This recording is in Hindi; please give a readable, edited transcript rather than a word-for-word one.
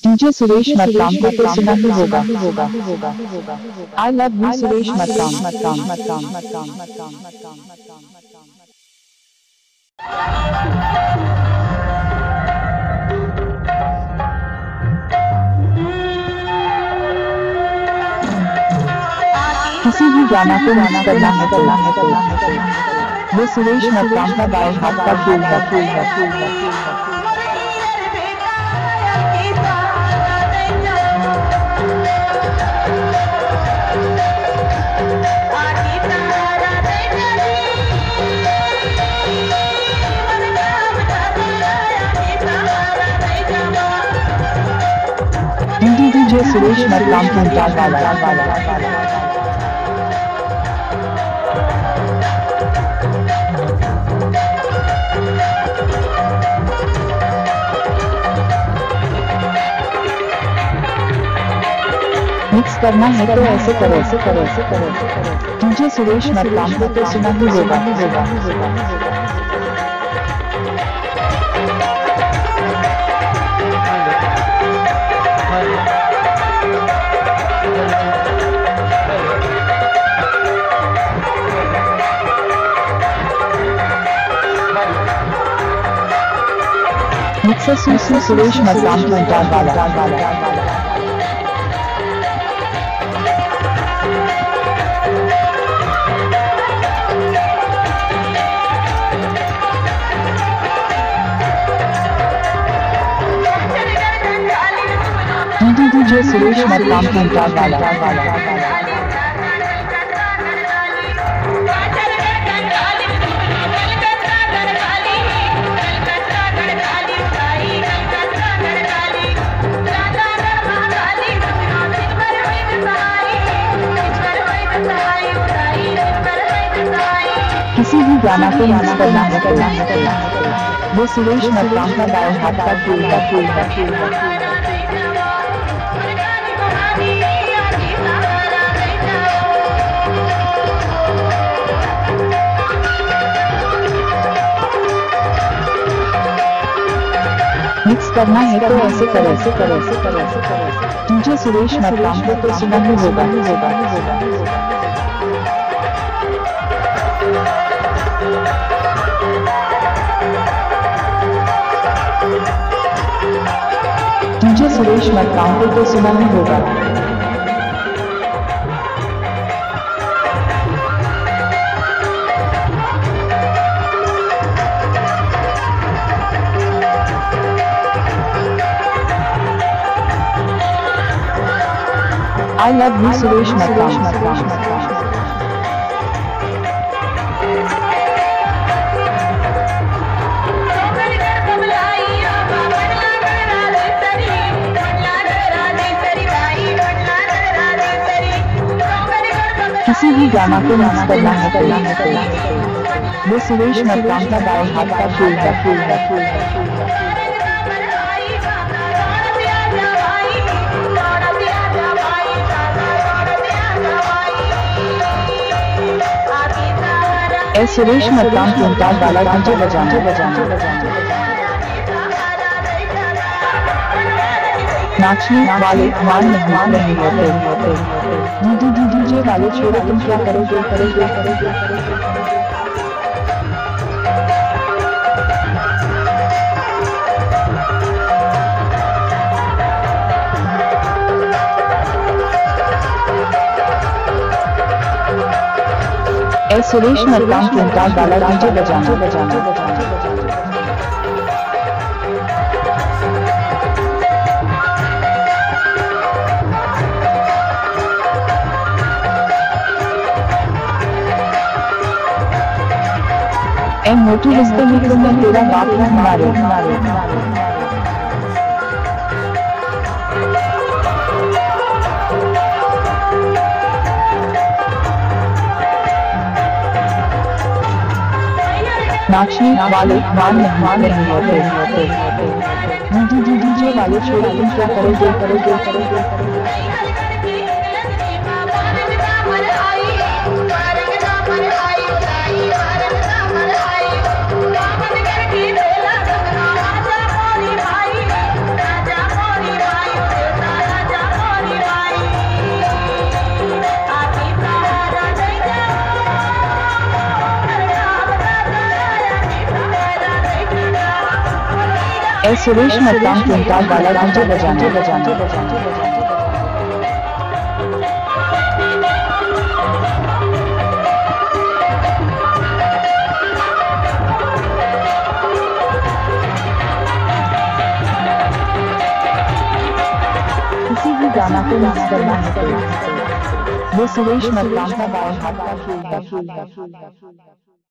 डीजे सुरेश मतराम को तो सुना ही होगा। आई लव यू सुरेश मतराम। किसी भी गाना को मिक्स करना है तो वो सुरेश मतराम का दाएं हाथ का खेल है। डीजे सुरेश मतराम की वाला मिक्स करना है तो ऐसे करो। डीजे सुरेश मतराम को तो सुना ही होगा। मिक्सर सुरेश मतराम की वाला डीजे सुरेश मतराम की वाला किसी भी गाना को मिक्स करना है वो सुरेश मतराम का दाएं हाथ का खेल है। मिक्स करना है तो ऐसे करो। डीजे सुरेश मतराम को तो सुना ही होगा। डीजे सुरेश मतराम को तो सुना ही होगा। I love you सुरेश मतराम। किसी भी गाना को मिक्स करना है वो सुरेश मतराम का दाएं हाथ का खेल है। सुरेश मतराम की वाला डीजे बजाना। नाचने वाले मान नहीं होते। डीजे वाले छोड़ो, तुम क्या करोगे। सुरेश मतराम की वाला डीजे बजाना। मोटी रिश्ते में तेरा बाप हमारे। नाचने वाले मान नहीं होते। डीजे वाले छोड़ो, तुम क्या करोगे। ए सुरेश मतदान चिंता वाला डीजे बजाना बजाना किसी भी गाना को मिस करना है वो सुरेश मतदान का बाएं हाथ का खेल है।